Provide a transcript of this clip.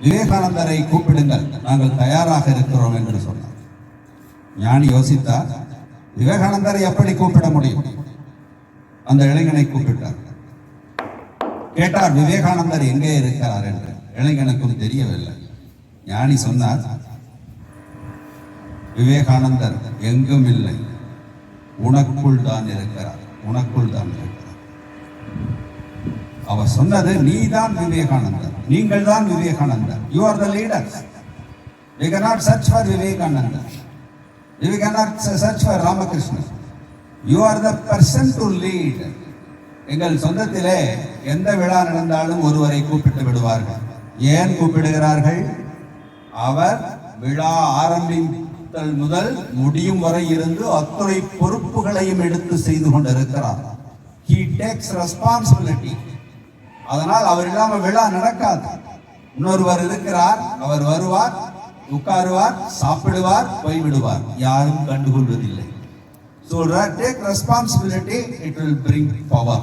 விவேகானந்தரை கூப்பிடுங்கள், நாங்கள் தயாராக இருக்கிறோம் என்று சொன்னார். ஞானி யோசித்தார், விவேகானந்தரை எப்படி கூப்பிட முடியும்? அந்த இளைஞனை கூப்பிட்டார். கேட்டார், விவேகானந்தர் எங்கே இருக்கிறார் என்று. இளைஞனுக்கும் தெரியவில்லை. ஞானி சொன்னார், விவேகானந்தர் எங்கும் இல்லை, உனக்குள் தான் இருக்கிறார், உனக்குள் தான் இருக்கிறார். அவர் சொன்னது, நீதான் விவேகானந்தர், நீங்கள் தான் Vivekanandar. You are the leader. We cannot search for Vivekananda. We cannot search for Ramakrishna. You are the person to lead. எங்கள் சொந்தத்திலே எந்த விழா நடந்தாலும் ஒருவரை கூப்பிட்டு விடுவார்கள். ஏன் கூப்பிடுகிறார்கள்? அவர் விழா ஆரம்பித்தல் முதல் முடியும் வரை இருந்து அத்துறை பொறுப்புகளையும் எடுத்து செய்து கொண்டிருக்கிறார். He takes responsibility. அதனால் அவர் இல்லாமல் விழா நடக்காது. இன்னொருவர் இருக்கிறார், அவர் வருவார், உட்காருவார், சாப்பிடுவார், போய்விடுவார், யாரும் கண்டுகொள்வதில்லை. So take responsibility, it will bring power.